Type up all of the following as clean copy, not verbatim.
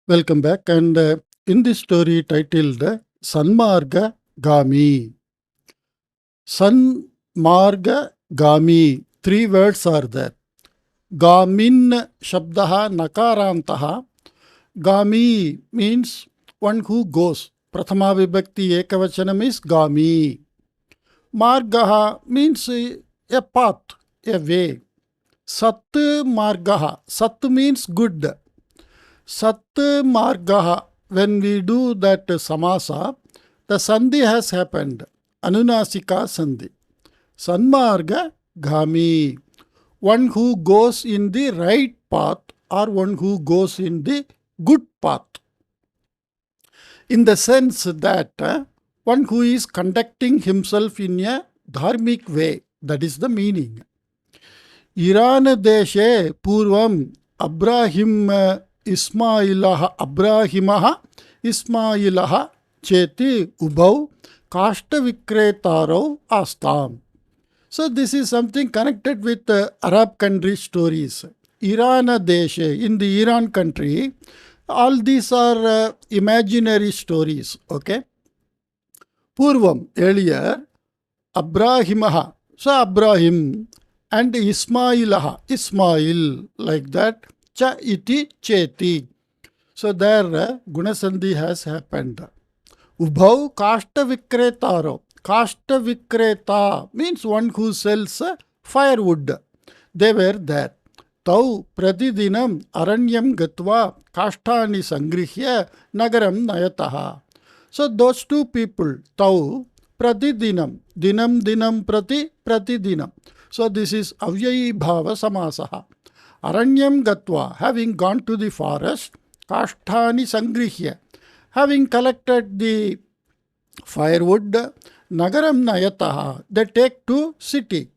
Welcome back. And in this story titled Sanmarga Gaami. Sanmarga Gaami. Three words are there. Gamin Shabdaha Nakarantaha. Gaami means one who goes. Prathama Vibhakti Ekavachanam is Gaami. Margaha means a path, a way. Sat Margaha. Sat means good. Sat Margaha, when we do that Samasa, the Sandhi has happened. Anunasika Sandhi. Sanmarga Gaami. One who goes in the right path or one who goes in the good path. In the sense that one who is conducting himself in a dharmic way. That is the meaning. Iran deshe purvam Abrahim Abrahimah Ismailah cheti ubhau kashta vikretarau astam. So this is something connected with Arab country stories. Iran deshe, in the Iran country, all these are imaginary stories. Okay. Purvam, earlier, Abrahimah, so Abrahim, and Ismailah, Ismail, like that. Cha iti cheti. So there Gunasandhi has happened. Ubhau kashta vikretaro. Kashta vikreta means one who sells firewood. They were there. Tau pratidinam aranyam gatva kashtani sangrihya nagaram nayataha. So those two people, tau pratidinam, dinam pratidinam. So this is avyayi bhava samasaha. Aranyam gatva, having gone to the forest, kasthani sangrihya, having collected the firewood, nagaram nayataha, they take to city.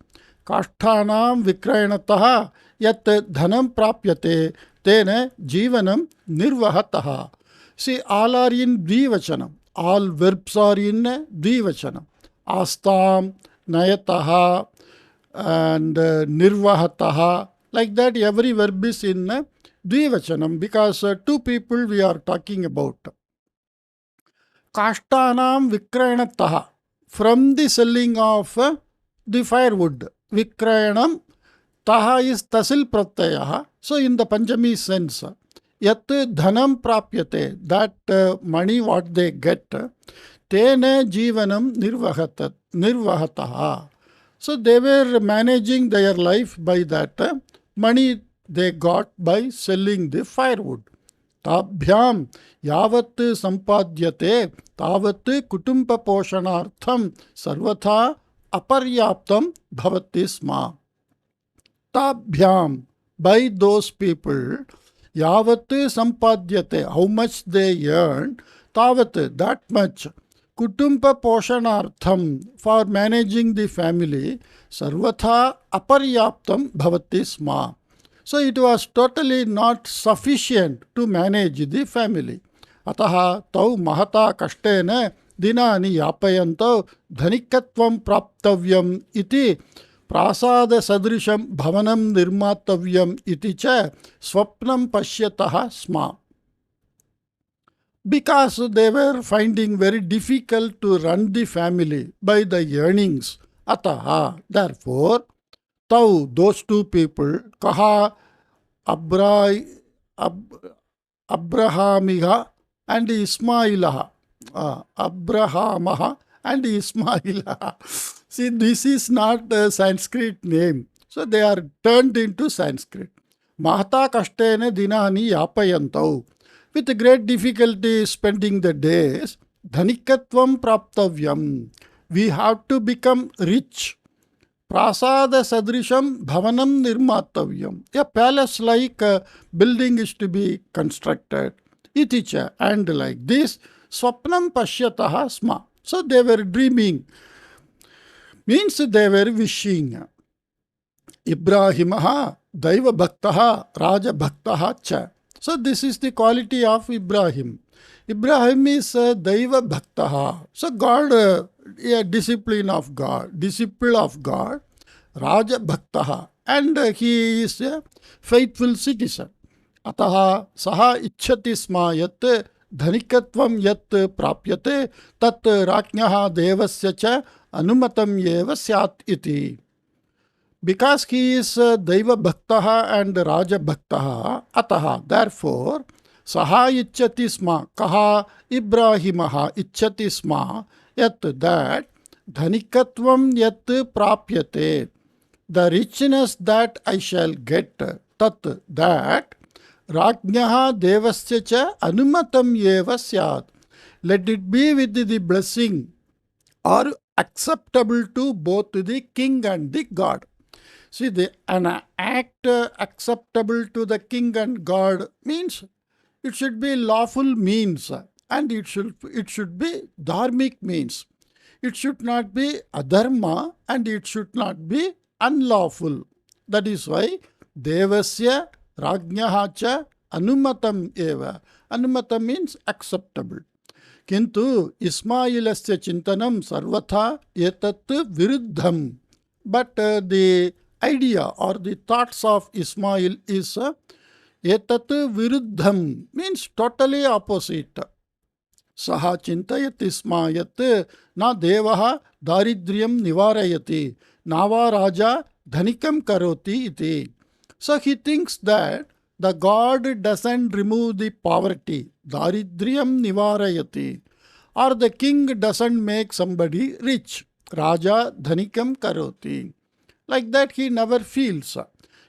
Kashthanam vikrayanataha, yat dhanam prapyate, tena jivanam nirvahataha. See, all are in dvivachanam. All verbs are in dvivachanam. Astam, nayataha, and nirvahataha. Like that, every verb is in dvivachanam because two people we are talking about. Kashtanam vikrayanataha, from the selling of the firewood. Vikrayanam, taha is tasil pratyaha. So in the Panjami sense, yat dhanam prapyate, that money what they get, tene jivanam nirvahataha. So they were managing their life by that money they got by selling the firewood. Tabhyam yavat sampadyate tavat kutumba poshanartham sarvatha aparyaptam bhavati sma. Tabhyam, by those people, yavat sampadyate, how much they earn, tavat, that much, kutumba poshanartham, for managing the family, sarvatha aparyaptam bhavati sma. So it was totally not sufficient to manage the family. Ataha tau mahata kashtena dinani yapayanto dhanikatvam praptavyam iti prasada sadrisham bhavanam nirmatavyam iti cha swapnam pashyataha sma. Because they were finding very difficult to run the family by the earnings. Ataha, therefore, tau, those two people, kaha Abrahamiha and Ismailah. Abrahamaha and Ismailah. See, this is not a Sanskrit name. So they are turned into Sanskrit. Mahata kashtena dinani yapayantau. With great difficulty spending the days, dhanikatvam praptavyam. We have to become rich. Prasada sadrisham bhavanam nirmatavyam. A palace-like building is to be constructed. Iticha, and like this, swapnam pashyataha sma. So they were dreaming. Means they were wishing. Ibrahimaha daiva bhaktaha raja bhaktaha cha. So this is the quality of Ibrahim. Ibrahim is daiva bhaktaha. So God, a discipline of God, disciple of God, raja bhaktaha. And he is a faithful citizen. अतः सः इच्छति स्म यत् धनिकत्वं यत् प्राप्यते तत् राज्ञः देवस्य च अनुमतम् एव स्यात् इति. Because he is Daiva Bhaktaha and Raja Bhaktaha, Ataha, therefore, Saha Ichchati Sma, Kaha Ibrahimaha Ichchati Sma, Yat that Dhanikatvam Yat Prapyate, the richness that I shall get, Tat that Rajnyaha Devasya cha Anumatam Eva Syat, let it be with the blessing or acceptable to both the king and the god. See, an act acceptable to the king and God means it should be lawful means, and it should be dharmic means. It should not be adharma and it should not be unlawful. That is why devasya rajnyaha cha anumatam eva. Anumatam means acceptable. Kintu Ismailasya chintanam sarvatha etat viruddham. But the idea or the thoughts of Ismail is etat viruddham, means totally opposite. Saha chintayati sma yat na devaha daridryam nivarayati nava raja dhanikam karoti iti. So he thinks that the god doesn't remove the poverty, daridryam nivarayati, or the king doesn't make somebody rich, raja dhanikam karoti. Like that he never feels.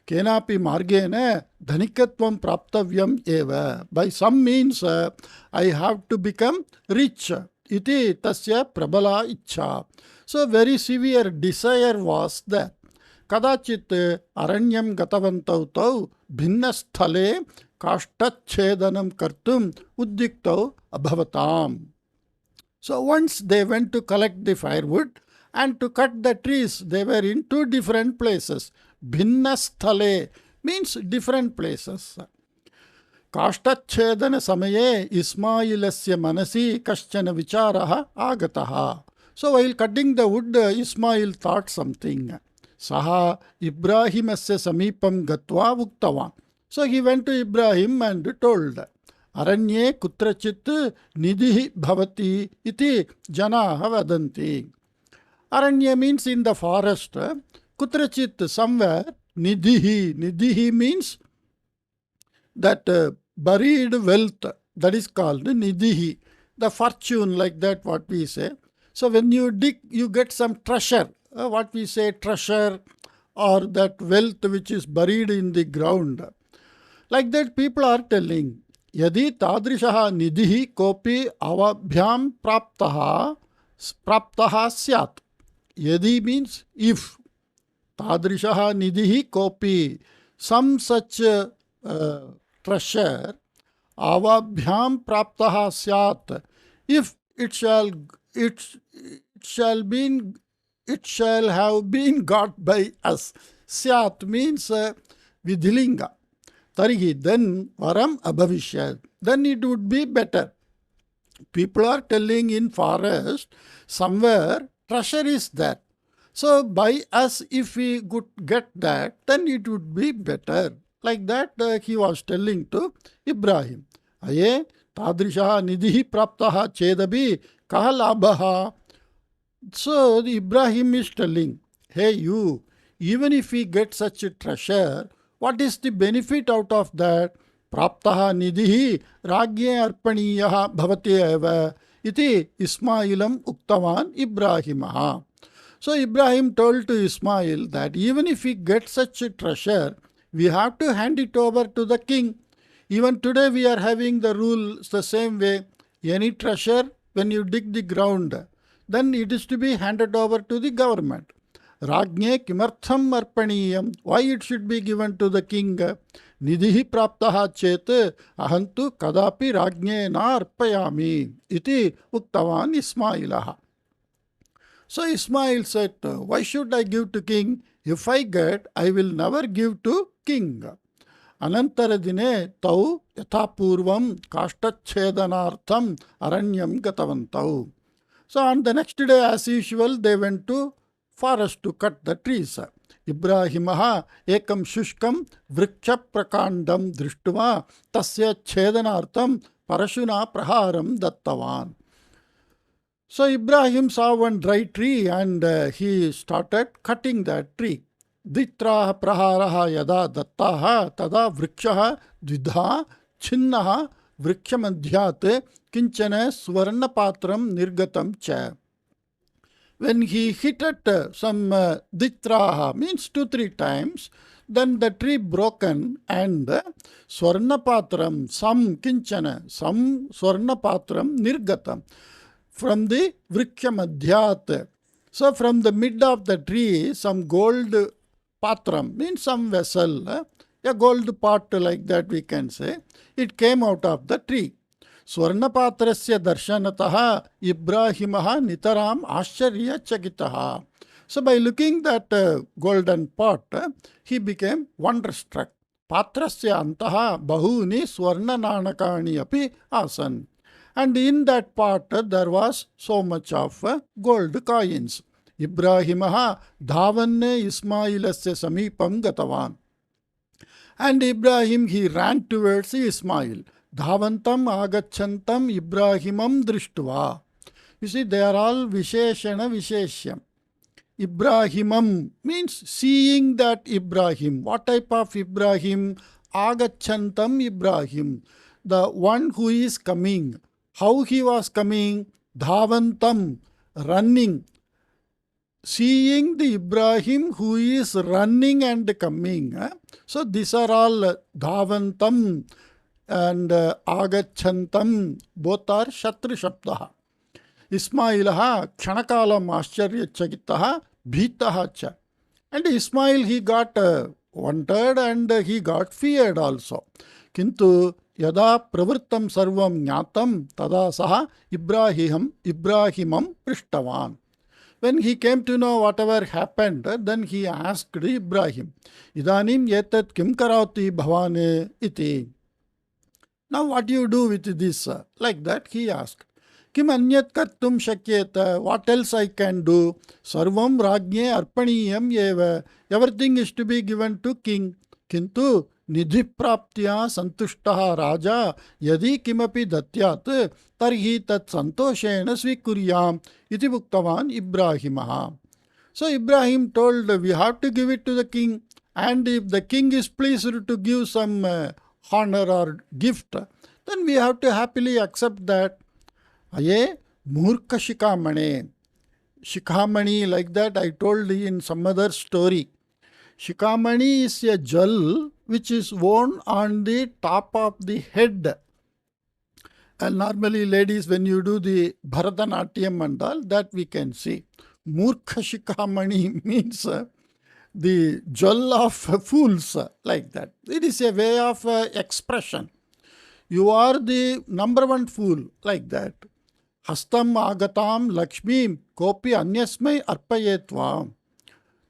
Kenapi margena dhanikatvam praptavyam eva. By some means I have to become rich. Iti tasya prabala ichha. So very severe desire was there. Kadachit aranyam gatavantau tau bhinnasthale kashtachchedanam kartum uddiktau abhavatam. So once they went to collect the firewood and to cut the trees, they were in two different places. Bhinnasthale means different places. Kashtachedana samaye Ismailasya manasi kaschana vicharaha agataha. So while cutting the wood, Ismail thought something. Saha Ibrahimasya samipam gatva uktavan. So he went to Ibrahim and told, Aranye kutrachit nidhi bhavati iti janaha vadanti. Aranya means in the forest. Kutrachit, somewhere. Nidhi. Nidhi means that buried wealth. That is called nidhi. The fortune, like that, what we say. So when you dig, you get some treasure. What we say, treasure, or that wealth which is buried in the ground. Like that, people are telling, Yadi tadrishaha nidhi kopi avabhyam praptaha syat. Yadi means if. Tadrishaha nidhi kopi. Some such treasure. Avabhyam praptaha syat. If it shall have been got by us. Syat means vidhilinga. Tarihi, then varam abhavishyat. Then it would be better. People are telling in forest, somewhere treasure is there. So by us, if we could get that, then it would be better. Like that he was telling to Ibrahim. Aye, tadrishaha nidhi praptaha chedabi kaha labhaha. So Ibrahim is telling, hey you, even if we get such a treasure, what is the benefit out of that? Praptaha nidhi ragye arpaniyaha bhavate eva iti Ismailam uktavan Ibrahimaha. So Ibrahim told to Ismail that even if we get such a treasure, we have to hand it over to the king. Even today we are having the rules the same way. Any treasure, when you dig the ground, then it is to be handed over to the government. Rajne kimartham arpaniyam. Why it should be given to the king? Nidhi praptaha chet ahantu kadapi rajne na arpayami. Iti uktavan Ismailaha. So Ismail said, why should I give to king? If I get, I will never give to king. Anantara dine tau yathapurvam kashtachchedanartham aranyam gatavantau. So on the next day, as usual, they went to forest to cut the trees. Ibrahimah ekam shushkam vriksha prakandam drishtva tasya chedanartham parashuna praharam dattavan. So Ibrahim saw one dry tree and he started cutting that tree. Ditraha praharaha yada dattaha tada vrikshaha dvidha chinnaha vrikshamadhyat kinchana swarna patram nirgatam cha. When he hit at some ditraha, means 2-3 times, then the tree broken and swarnapatram, some kinchana, some swarnapatram nirgatam, from the vrikshamadhyat. So from the mid of the tree, some gold patram, means some vessel, a gold pot like that we can say, it came out of the tree. Swarnapatrasya darshanataha Ibrahimaha nitaram ashcharya chakitaha. So by looking that golden pot, he became wonderstruck. Patrasya antaha bahuni swarna nanakani api asan. And in that pot there was so much of gold coins. Ibrahimaha dhavanne Ismailasya samipam gatavan. And Ibrahim, he ran towards Ismail. Dhavantam agachantam Ibrahimam drishtva. You see, they are all Visheshana Visheshyam. Ibrahimam means seeing that Ibrahim. What type of Ibrahim? Agachantam Ibrahim. The one who is coming. How he was coming? Dhavantam, running. Seeing the Ibrahim who is running and coming. So these are all dhavantam and agachantam. Both are shatru shabdaha. Ismailaha kshanakalam ascharya bhitaha cha. And Ismail, he got wanted and he got feared also. Kintu yada pravrittam sarvam jnatam tada saha Ibrahimam prishtavan. When he came to know whatever happened, then he asked Ibrahim, Idanim yetat kim karauti bhavane iti. Now what do you do with this? Like that he asked. Kim anyat kartum shakyeta, what else I can do? Sarvam rajne arpaniyam eva. Everything is to be given to king. Kintu nidhi praptya santushtaha raja yadi kimapi datyat tarhi tat santoshena svikuryam iti bhuktavan Ibrahimaha. So Ibrahim told, we have to give it to the king, and if the king is pleased to give some honor or gift, then we have to happily accept that. Aye murkha shikamane. Shikamani, like that I told in some other story. Shikamani is a jewel which is worn on the top of the head. And normally ladies, when you do the Bharatanatyam and all, that we can see. Murkha shikamani means the jewel of fools, like that. It is a way of expression. You are the number one fool, like that. Hastam agatam Lakshmi kopi anyasmai arpayetvam.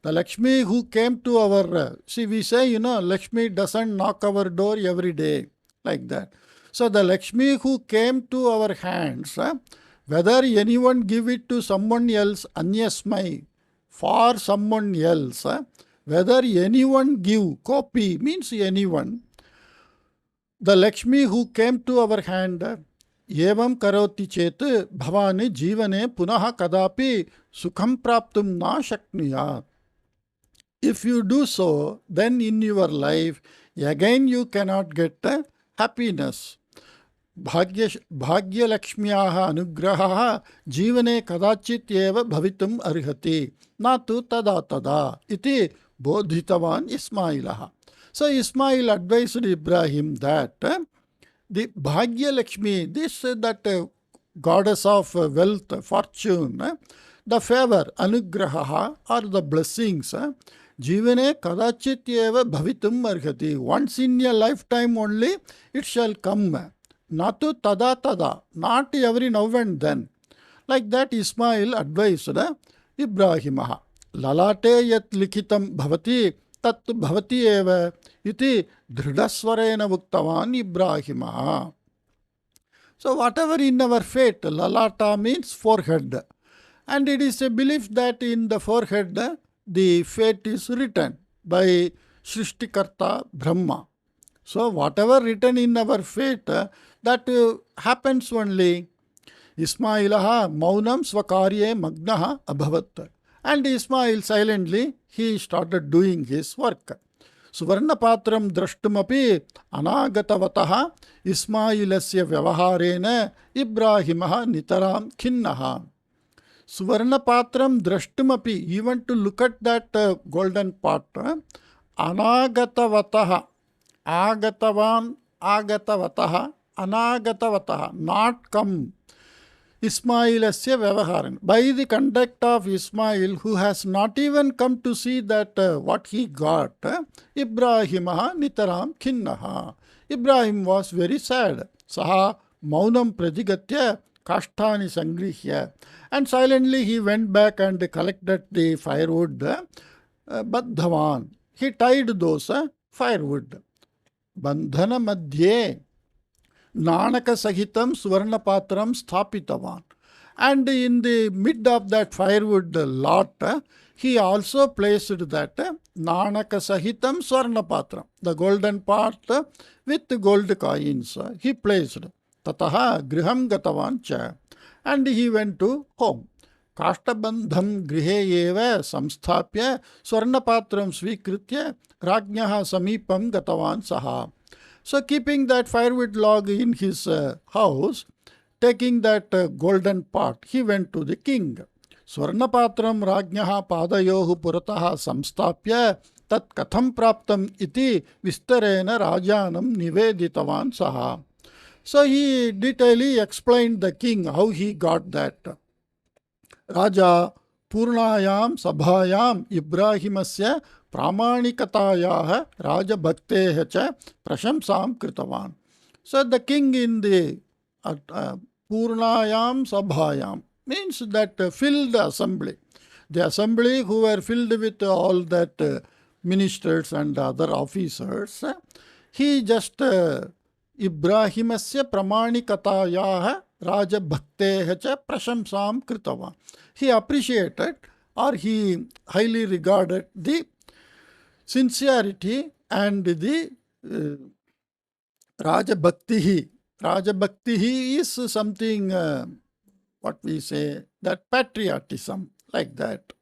The Lakshmi who came to our, see we say, Lakshmi doesn't knock our door every day, like that. So the Lakshmi who came to our hands, whether anyone give it to someone else, anyasmai, for someone else, whether anyone give, copy means anyone, the Lakshmi who came to our hand, evam karoti chet bhavane jivane punaha kadapi sukham praptum na shaknuyat. If you do so, then in your life, again you cannot get happiness. Bhagya Lakshmiyaha anugraha jivane kadachit eva bhavitum arhati natu tada tada iti bodhitavan Ismailaha. So Ismail advised Ibrahim that the Bhagya Lakshmi, that goddess of wealth, fortune, the favor, anugraha, or the blessings, jivane kadachit eva bhavitum arhati. Once in a lifetime only it shall come. Natu tada tada, not every now and then. Like that Ismail advised Ibrahimaha. Lalate yat likhitam bhavati tat bhavati eva iti dridaswarena bhuktavan Ibrahimaha. So whatever in our fate, lalata means forehead. And it is a belief that in the forehead the fate is written by Shrishtikarta Brahma. So whatever written in our fate, that happens only. Ismailah maunam swakarye magnaha abhavat. And Ismail silently, he started doing his work. Suvarnapatram drashtumapi anagatavatah Ismailasya vyavaharena Ibrahimah nitaram khinnaha. Suvarnapatram drashtumapi, even to look at that golden pot, anagatavatah, agatavan, agatavatah, anagavatah, not come. Ismailasya vyavaharan, by the conduct of Ismail, who has not even come to see that what he got, Ibrahimah nitaram khinnaha. Ibrahim was very sad. Saha maunam pradigatya kashtani sangrihya. And silently he went back and collected the firewood. Baddhavan. He tied those firewood. Bandhana madhye Nanaka Sahitam Swarnapatram Sthapitavan. And in the mid of that firewood lot, he also placed that Nanaka Sahitam Swarnapatram, the golden pot with the gold coins. He placed. Tataha Griham Gatavan cha. And he went to home. Kashtabandham grihe eva samsthapya Swarnapatram svikritya Rajnyaha samipam gatavan saha. So keeping that firewood log in his house, taking that golden pot, he went to the king. Swarnapatram Rajnyaha padayohu purataha samstapya tat katham praptam iti vistarena rajanam niveditavan saha. So he detailedly explained the king how he got that. Raja Purnayam Sabhayam Ibrahimasya Pramanikatayaha Raja Bhakteha cha Prashamsam Kritavan. So the king in the Purnayam Sabhayam means that filled assembly. The assembly who were filled with all that ministers and other officers, he just Ibrahimasya Pramanikatayaha Raja Bhakteha cha Prashamsam Kritavan. He appreciated or he highly regarded the sincerity and the Raja Bhaktihi. Raja Bhaktihi is something, what we say, that patriotism, like that.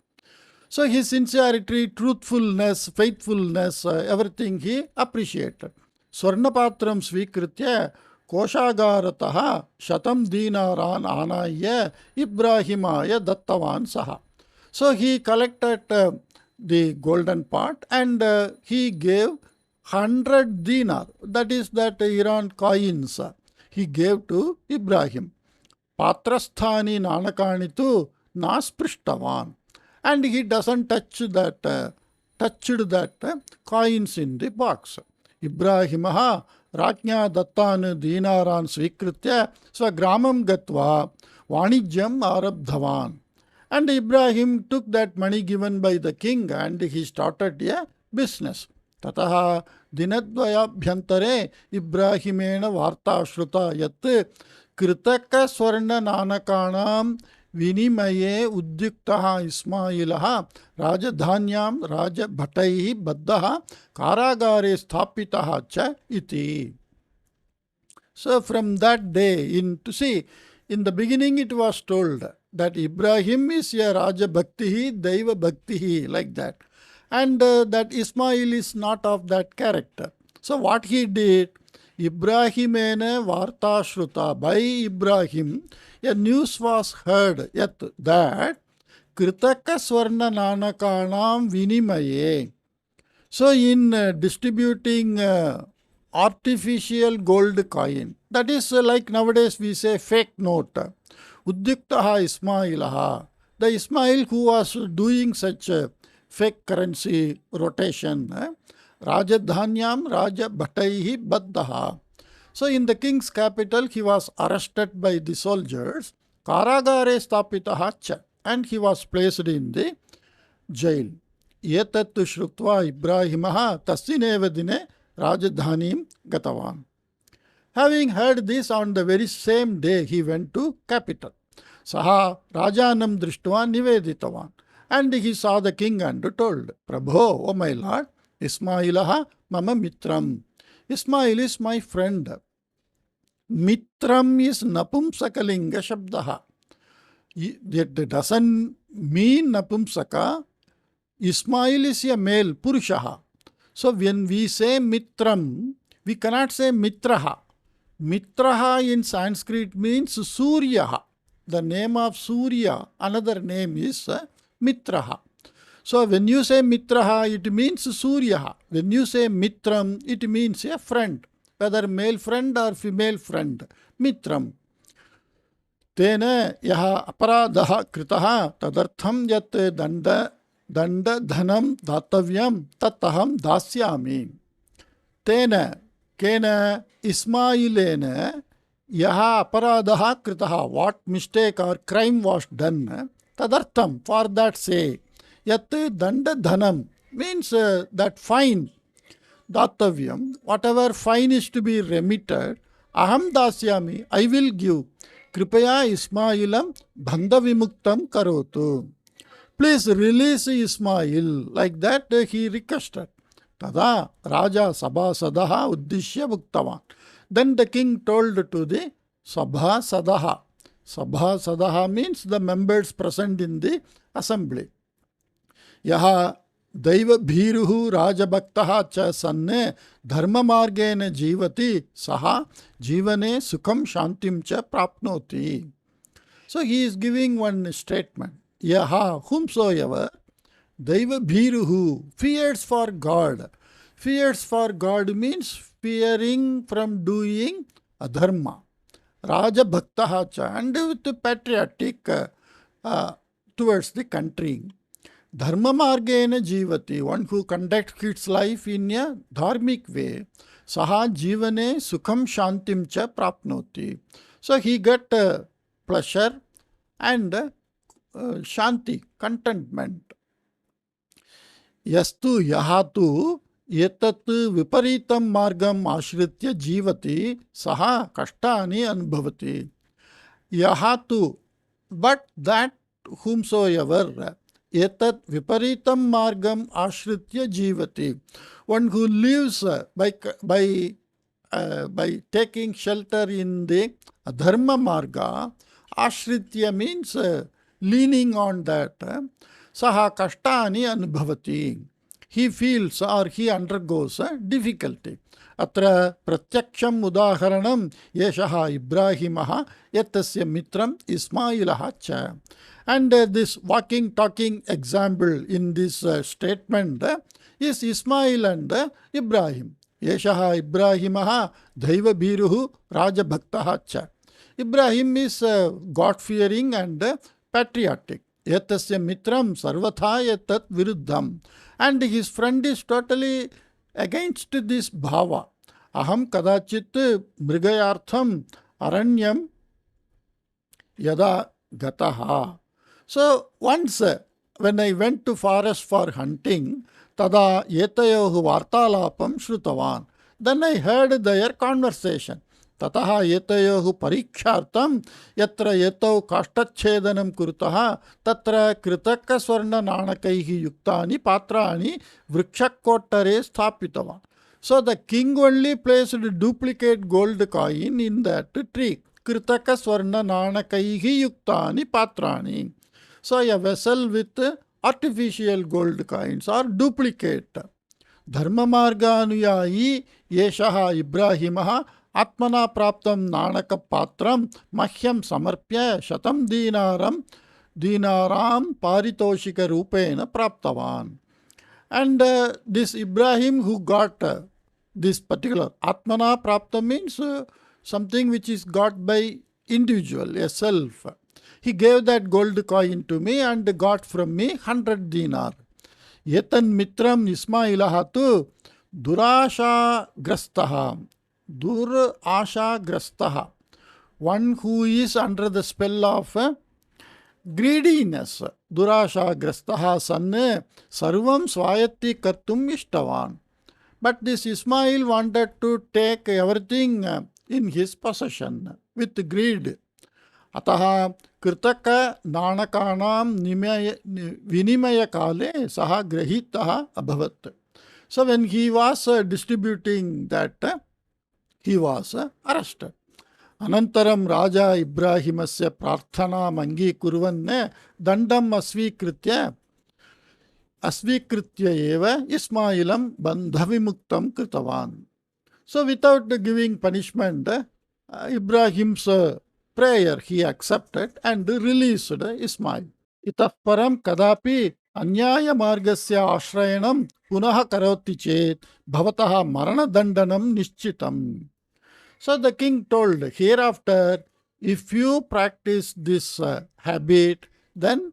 So his sincerity, truthfulness, faithfulness, everything he appreciated. Swarnapatram svikritya Koshagarataha Shatam Dinaran Anaya Ibrahimaya Dattavan Saha. So he collected the golden pot and he gave 100 dinar, that is that Iran coins, he gave to Ibrahim. Patrasthani nanakani tu nasprishtavan. And he doesn't touch that coins in the box. Ibrahimaha Rajnya Dattan Dinaran Svikritya Swagramam Gatva Vanijyam Arabdhavan. And Ibrahim took that money given by the king and he started a business. Tataha Dinadvaya Bhyantare Ibrahimena Varta Shruta Yat Kritaka Swarna Nanakanam Vinimaye Udyuktaha Ismailaha Rajadhanyam Raja Bhataihi Baddaha Karagare Sthapitaha Cha Iti. So from that day, in the beginning it was told that Ibrahim is a Raja Bhaktihi, Daiva Bhaktihi, like that. And that Ismail is not of that character. So what he did, Ibrahimene Varta Shruta, by Ibrahim, a news was heard yet that Kritaka Swarna Nanakanam Vinimaye. So in distributing artificial gold coin, that is like nowadays we say fake note, Udyuktaha Ismailaha, the Ismail who was doing such fake currency rotation, Rajadhanyam Raja Bhataihi Baddaha. So in the king's capital, he was arrested by the soldiers, Karagare Stapitaha cha, and he was placed in the jail. Yetattu Shrutva Ibrahimaha Tassineva Dine Rajadhanim Gatavan. Having heard this, on the very same day he went to capital. Saha Rajanam Drishtva Niveditavan. And he saw the king and told, Prabho, O my lord, Ismailaha mama mitram. Ismail is my friend. Mitram is napumsakalinga shabdaha. That doesn't mean napumsaka. Ismail is a male, Purushaha. So when we say mitram, we cannot say mitraha. Mitraha in Sanskrit means Suryaha. The name of Surya, another name is Mitraha. So when you say Mitraha, it means Suryaha. When you say Mitram, it means a friend, whether male friend or female friend. Mitram. Tena yaha aparadha kritaha tadartham yat danda dhanam datavyam tataham dasyami. Tena kena Ismailena yaha aparadaha kritaha, what mistake or crime was done, tadartham, for that say, yat danda dhanam, means that fine, datavyam, whatever fine is to be remitted, aham dasyami, I will give, kripaya Ismailam bhandha vimuktam karotu. Please release Ismail. Like that he requested. Tada Raja Sabhasadaha Uddishya Bhuktavan. Then the king told to the Sabhasadaha. Sabhasadaha means the members present in the assembly. Yaha Daiva Bhiruhu Rajabhaktaha cha sanne dharma margena jivati saha jivane sukham shantim cha prapnoti. So he is giving one statement. Yaha, whomsoever, Daiva Bhiruhu, fears for God. Fears for God means fearing from doing adharma. Raja Bhaktaha cha, and with patriotic towards the country. Dharma margena jivati, one who conducts his life in a dharmic way. Saha jivane sukham shantim cha prapnoti. So he got pleasure and shanti, contentment. Yastu yahatu etat viparitam margam ashritya jivati saha kashtani anubhavati. Yahatu, but that whomsoever, etat viparitam margam ashritya jivati, one who lives by taking shelter in the dharma marga. Ashritya means leaning on that. Saha kashtani anubhavati. He feels or he undergoes difficulty. Atra pratyaksham udaharanam yeshaha Ibrahimaha yatasya mitram Ismailaha cha. And this walking, talking example in this statement is Ismail and Ibrahim. Yeshaha Ibrahimaha Daiva Bhiruhu Raja Bhaktaha cha. Ibrahim is God-fearing and patriotic. Yatasya mitram sarvatha yatat viruddham. And his friend is totally against this bhava. Aham kadachit mrigayartham aranyam yada gataha. So once when I went to forest for hunting, tada etayohu vartalapam shrutavan. Then I heard their conversation. Tataha etayohu parikshartam yatra etau kashtachedanam kurtaha tatra kritaka swarna nanakaihi yuktani patrani vrikshakottare sthapitavan. So the king only placed duplicate gold coin in that tree. Kritaka swarna nanakaihi yuktani patrani. So a vessel with artificial gold coins or duplicate. Dharma marga anuyayi yeshaha Ibrahimaha Atmana praptam nanaka patram mahyam samarpya shatam dinaram paritoshika rupena praptavan. And this Ibrahim who got this particular Atmana praptam means something which is got by individual, a self. He gave that gold coin to me and got from me 100 dinar. Yetan mitram Ismailahatu durasha grastaha. Dur asha grastaha, one who is under the spell of greediness. Durasha grastaha sanne sarvam swayatti kartum ishtavan. But this Ismail wanted to take everything in his possession with greed. अतः कृतक नाणकानां विनिमयकाले सः गृहीतः अभवत्. So when he was distributing that, he was arrested. अनन्तरं राजा इब्राहिमस्य प्रार्थनाम् अङ्गीकुर्वन् दण्डम् अस्वीकृत्य एव इस्माइलं बन्धविमुक्तं कृतवान्. So without giving punishment, Ibrahim's prayer he accepted and released Ismail. इतः परं कदापि अन्यायमार्गस्य आश्रयणं पुनः करोति चेत् भवतः मरणदण्डनं निश्चितम्. So the king told, hereafter, if you practice this habit, then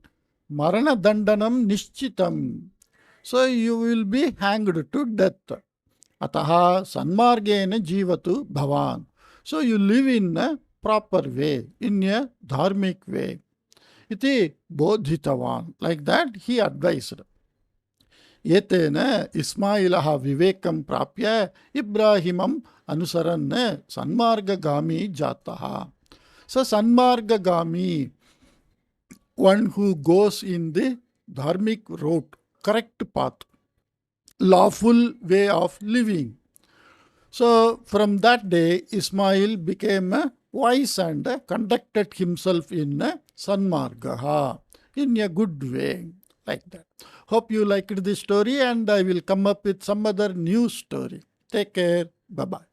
marana dandanam nishchitam. So you will be hanged to death. Ataha sanmargena jivatu bhavan. So you live in a proper way, in a dharmic way. Iti bodhitavan. Like that he advised. एतेन इस्माइलः विवेकं प्राप्य इब्राहिमम् अनुसरन् सन्मार्गगामी जातः. So Sanmargagami, one who goes in the dharmic route, correct path, lawful way of living. So from that day, Ismail became wise and conducted himself in Sanmarga, in a good way, like that. Hope you liked this story, and I will come up with some other new story. Take care. Bye-bye.